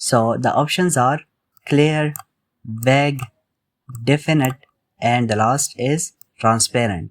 So the options are clear, vague, definite and the last is transparent.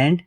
and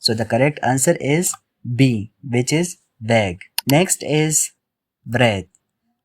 So the correct answer is B, which is vague. Next is wrath.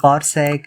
forsake,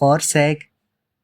forsake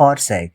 forsake।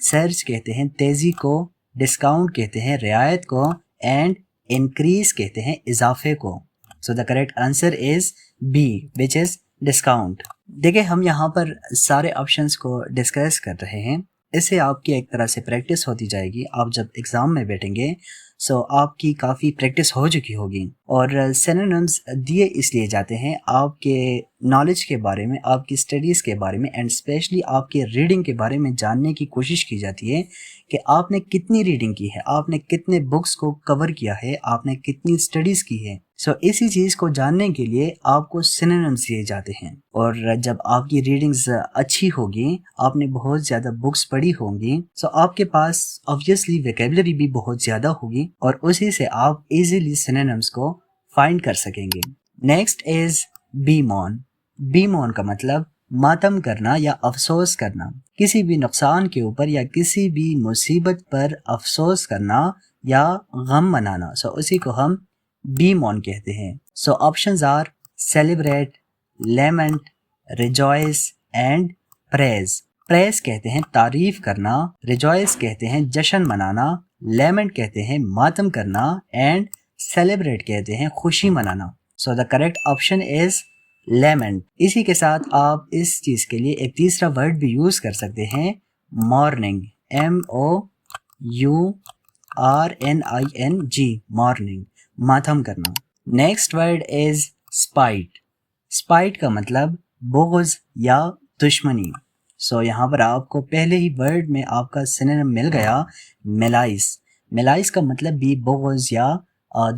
سرج کہتے ہیں تیزی کو, discount کہتے ہیں رعایت کو, and increase کہتے ہیں اضافے کو. So the correct answer is B which is discount. دیکھیں ہم یہاں پر سارے آپشنس کو ڈسکس کر رہے ہیں, اس سے آپ کی ایک طرح سے پریکٹس ہوتی جائے گی. آپ جب ایگزام میں بیٹھیں گے سو آپ کی کافی پریکٹس ہو چکی ہوگی. اور سینونیمز دیے اس لیے جاتے ہیں آپ کے نالج کے بارے میں, آپ کی اسٹڈیز کے بارے میں, اینڈ اسپیشلی آپ کے ریڈنگ کے بارے میں جاننے کی کوشش کی جاتی ہے کہ آپ نے کتنی ریڈنگ کی ہے, آپ نے کتنے بکس کو کور کیا ہے, آپ نے کتنی اسٹڈیز کی ہے. سو اسی چیز کو جاننے کے لیے آپ کو سینونیمز دیے جاتے ہیں. اور جب آپ کی ریڈنگز اچھی ہوگی, آپ نے بہت زیادہ بکس پڑھی ہوں گی, سو آپ کے پاس آبویسلی ویکیبلری بھی بہت زیادہ ہوگی اور اسی سے آپ ایزیلی سینونیمز کو فائنڈ کر سکیں گے. Next is بیمون. بیمون کا مطلب ماتم کرنا یا افسوس کرنا, کسی بھی نقصان کے اوپر یا کسی بھی مصیبت پر افسوس کرنا یا غم منانا. سو اسی کو ہم بیمون کہتے ہیں. So options are celebrate, lament, rejoice and praise. Praise کہتے ہیں تعریف کرنا, ریجوائس کہتے ہیں جشن منانا, لیمنٹ کہتے ہیں ماتم کرنا, اینڈ سیلیبریٹ کہتے ہیں خوشی منانا. سو دا کریکٹ آپشن از لیمنٹ. اسی کے ساتھ آپ اس چیز کے لیے ایک تیسرا ورڈ بھی یوز کر سکتے ہیں, مارننگ, MOURNING, مارننگ, ماتم کرنا. نیکسٹ ورڈ از اسپائٹ. اسپائٹ کا مطلب بغض یا دشمنی. سو یہاں پر آپ کو پہلے ہی ورڈ میں آپ کا سینونیم مل گیا, میلائس. میلائس کا مطلب بھی بغض یا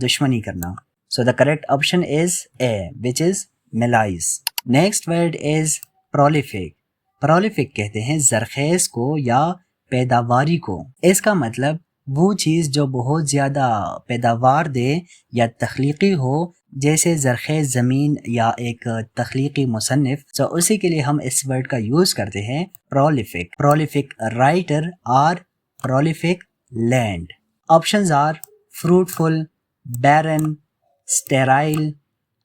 دشمنی کرنا. So the correct option is A which is malice. Next word is prolific. Prolific کہتے ہیں زرخیز کو یا پیداواری کو. اس کا مطلب وہ چیز جو بہت زیادہ پیداوار دے یا تخلیقی ہو, جیسے زرخیز زمین یا ایک تخلیقی مصنف. سو اسی کے لیے ہم اس ورڈ کا یوز کرتے ہیں پرولیفک. پرولیفک رائٹر اور prolific land. Options are fruitful, barren, sterile,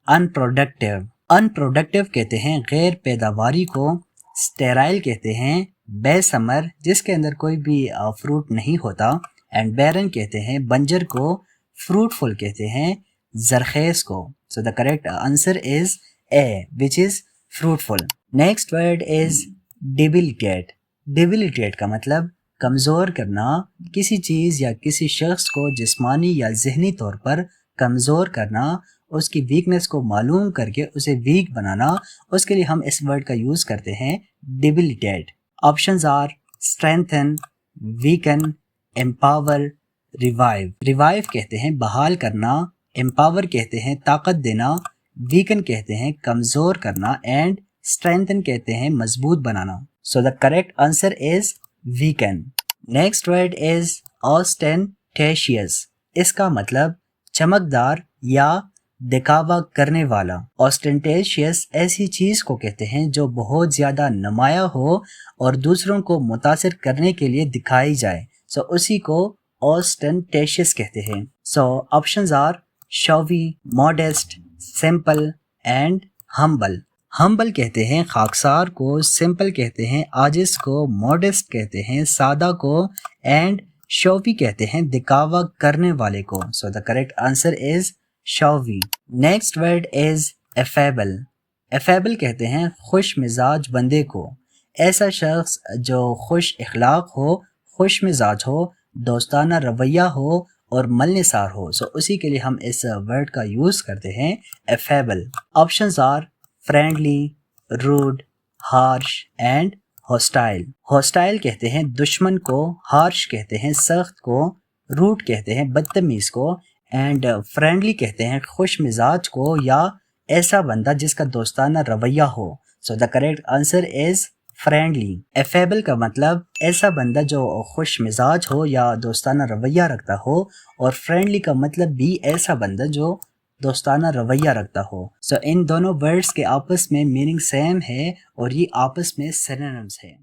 unproductive. Unproductive کہتے ہیں غیر پیداواری کو, اسٹیرائل کہتے ہیں بے ثمر جس کے اندر کوئی بھی فروٹ نہیں ہوتا, اینڈ بیرن کہتے ہیں بنجر کو, فروٹفل کہتے ہیں زرخیز کو. So the correct answer is A which is fruitful. Next word is debilitate. Debilitate کا مطلب کمزور کرنا, کسی چیز یا کسی شخص کو جسمانی یا ذہنی طور پر کمزور کرنا, اس کی ویکنس کو معلوم کر کے اسے ویک بنانا. اس کے لیے ہم اس ورڈ کا یوز کرتے ہیں debilitate. Options are strengthen, weaken, empower, revive. Revive کہتے ہیں بحال کرنا, امپاور کہتے ہیں طاقت دینا, ویکن کہتے ہیں کمزور کرنا, اینڈ اسٹرینتھن کہتے ہیں مضبوط بنانا. So the correct answer is weaken. Next word is ostentatious. اس کا مطلب چمکدار یا دکھاوا کرنے والا. آسٹینٹیشیس ایسی چیز کو کہتے ہیں جو بہت زیادہ نمایاں ہو اور دوسروں کو متاثر کرنے کے لیے دکھائی جائے. سو اسی کو آسٹینٹیشیس کہتے ہیں. سو آپشنز آر شوی, ماڈیسٹ, سمپل اینڈ ہمبل. ہمبل کہتے ہیں خاکسار کو, سمپل کہتے ہیں عاجز کو, ماڈیسٹ کہتے ہیں سادہ کو, اینڈ شوی کہتے ہیں دکھاوا کرنے والے کو. سو دا کریکٹ آنسر از شوی. نیکسٹ ورڈ از افیبل. افیبل کہتے ہیں خوش مزاج بندے کو, ایسا شخص جو خوش اخلاق ہو, خوش مزاج ہو, دوستانہ رویہ ہو اور ملنسار ہو. سو اسی کے لیے ہم اس ورڈ کا یوز کرتے ہیں affable. Options are friendly, rude, harsh and hostile. Hostile کہتے ہیں دشمن کو, ہارش کہتے ہیں سخت کو, روڈ کہتے ہیں بدتمیز کو, اینڈ فرینڈلی کہتے ہیں خوش مزاج کو یا ایسا بندہ جس کا دوستانہ رویہ ہو. So the correct answer is friendly. Affable کا مطلب ایسا بندہ جو خوش مزاج ہو یا دوستانہ رویہ رکھتا ہو, اور فرینڈلی کا مطلب بھی ایسا بندہ جو دوستانہ رویہ رکھتا ہو. سو ان دونوں ورڈز کے آپس میں میننگ سیم ہے اور یہ آپس میں سینونیمز ہیں.